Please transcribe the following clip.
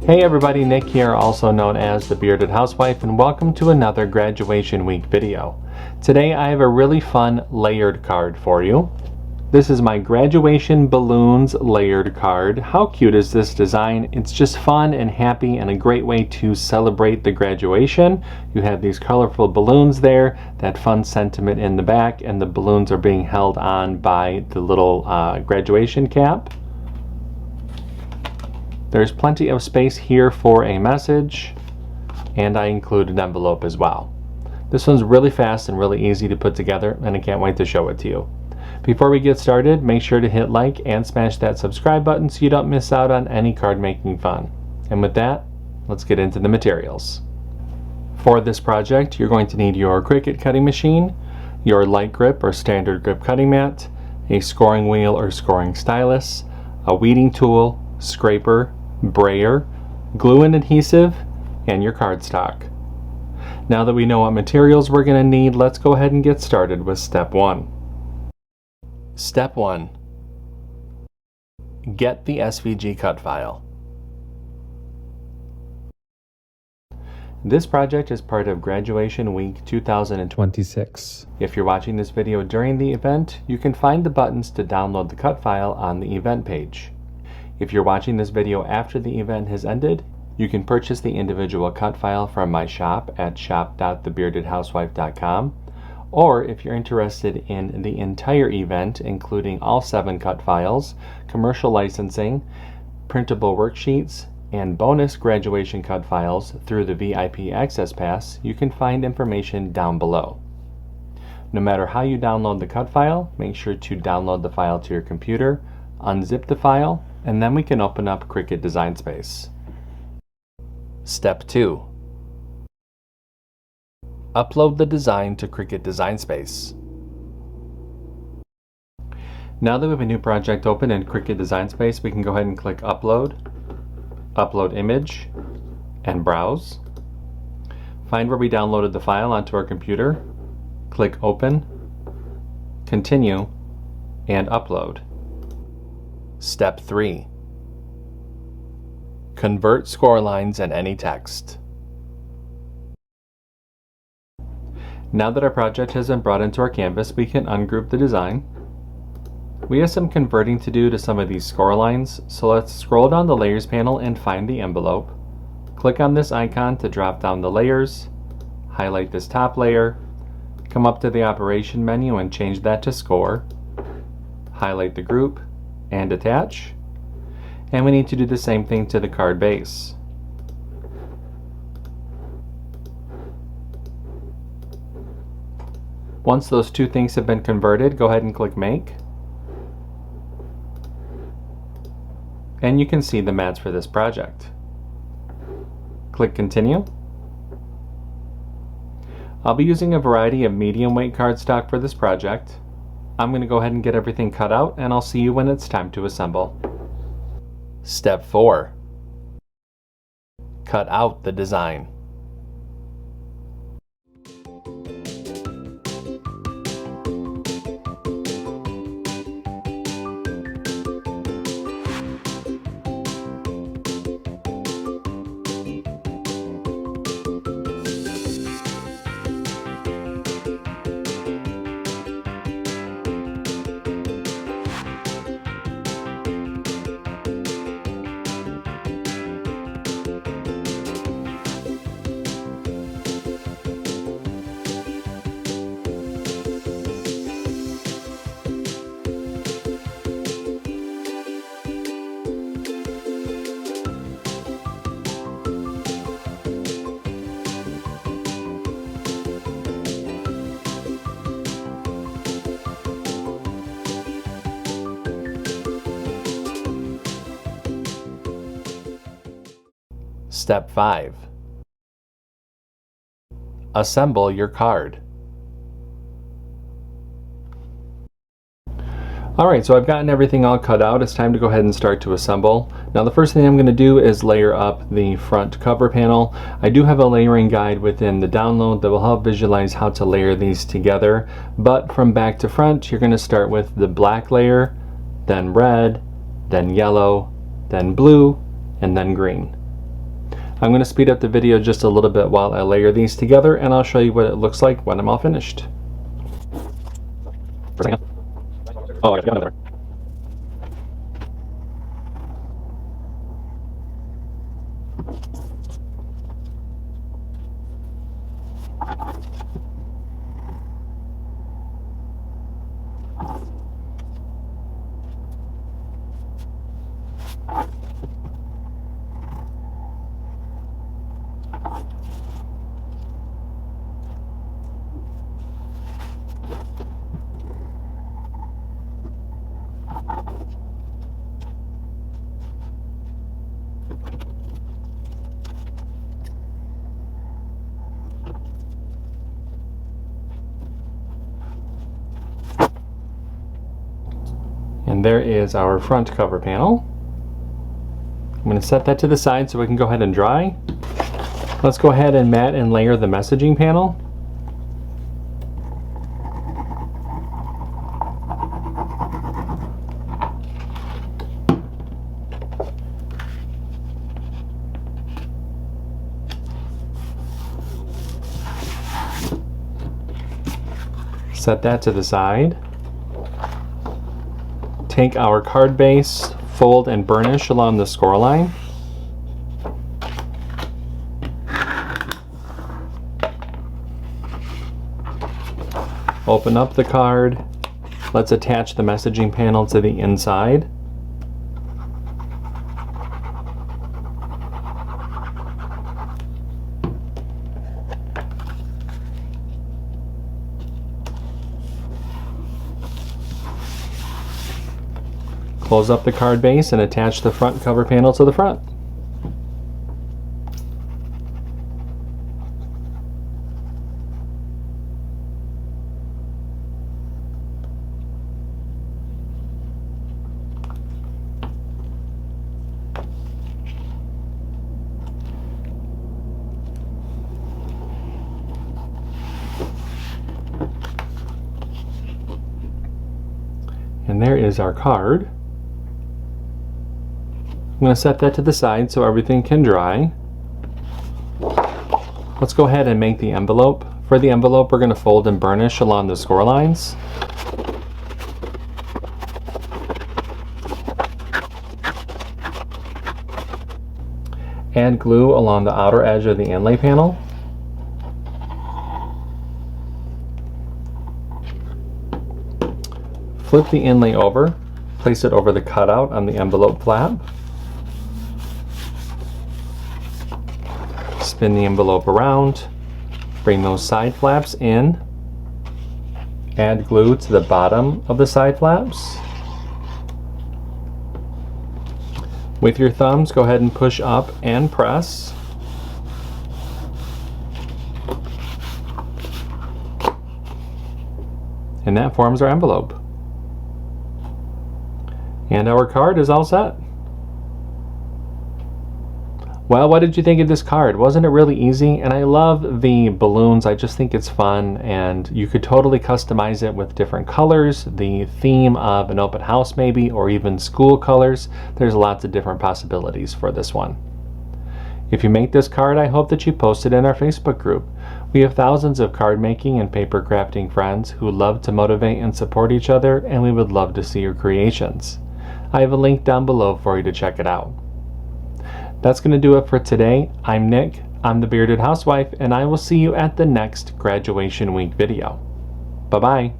Hey everybody, Nick here, also known as the Bearded Housewife, and welcome to another graduation week video. Today I have a really fun layered card for you. This is my graduation balloons layered card. How cute is this design? It's just fun and happy and a great way to celebrate the graduation. You have these colorful balloons there, that fun sentiment in the back, and the balloons are being held on by the little graduation cap. There's plenty of space here for a message, and I include an envelope as well. This one's really fast and really easy to put together, and I can't wait to show it to you. Before we get started, make sure to hit like and smash that subscribe button so you don't miss out on any card making fun. And with that, let's get into the materials. For this project, you're going to need your CRICUT cutting machine, your light grip or standard grip cutting mat, a scoring wheel or scoring stylus, a weeding tool, scraper, brayer, glue and adhesive, and your cardstock. Now that we know what materials we're going to need, let's go ahead and get started with step 1. Step 1. Get the SVG cut file. This project is part of Graduation Week 2026. If you're watching this video during the event, you can find the buttons to download the cut file on the event page. If you're watching this video after the event has ended, you can purchase the individual cut file from my shop at shop.thebeardedhousewife.com, or if you're interested in the entire event, including all 7 cut files, commercial licensing, printable worksheets, and bonus graduation cut files through the VIP Access Pass, you can find information down below. No matter how you download the cut file, make sure to download the file to your computer, unzip the file, and then we can open up CRICUT Design Space. Step 2. Upload the design to CRICUT Design Space. Now that we have a new project open in CRICUT Design Space, we can go ahead and click Upload, Upload Image, and Browse. Find where we downloaded the file onto our computer, click Open, Continue, and Upload. Step 3. Convert score lines and any text. Now that our project has been brought into our canvas, we can ungroup the design. We have some converting to do to some of these score lines, so let's scroll down the Layers panel and find the envelope. Click on this icon to drop down the layers, highlight this top layer, come up to the Operation menu and change that to Score, highlight the group, and attach. And we need to do the same thing to the card base. Once those two things have been converted, go ahead and click Make. And you can see the mats for this project. Click Continue. I'll be using a variety of medium weight cardstock for this project. I'm going to go ahead and get everything cut out, and I'll see you when it's time to assemble. Step 4. Cut out the design. Step 5. Assemble your card. Alright, so I've gotten everything all cut out. It's time to go ahead and start to assemble. Now the first thing I'm going to do is layer up the front cover panel. I do have a layering guide within the download that will help visualize how to layer these together. But from back to front, you're going to start with the black layer, then red, then yellow, then blue, and then green. I'm going to speed up the video just a little bit while I layer these together, and I'll show you what it looks like when I'm all finished. Oh, I got another. And there is our front cover panel. I'm going to set that to the side so we can go ahead and dry. Let's go ahead and mat and layer the messaging panel. Set that to the side. Take our card base, fold and burnish along the score line. Open up the card. Let's attach the messaging panel to the inside. Close up the card base and attach the front cover panel to the front. And there is our card. I'm going to set that to the side so everything can dry. Let's go ahead and make the envelope. For the envelope, we're going to fold and burnish along the score lines. Add glue along the outer edge of the inlay panel. Flip the inlay over, place it over the cutout on the envelope flap. Spin the envelope around, bring those side flaps in, add glue to the bottom of the side flaps. With your thumbs, go ahead and push up and press. And that forms our envelope. And our card is all set. Well, what did you think of this card? Wasn't it really easy? And I love the balloons. I just think it's fun, and you could totally customize it with different colors, the theme of an open house maybe, or even school colors. There's lots of different possibilities for this one. If you make this card, I hope that you post it in our Facebook group. We have thousands of card making and paper crafting friends who love to motivate and support each other, and we would love to see your creations. I have a link down below for you to check it out. That's going to do it for today. I'm Nick, I'm the Bearded Housewife, and I will see you at the next graduation week video. Bye-bye.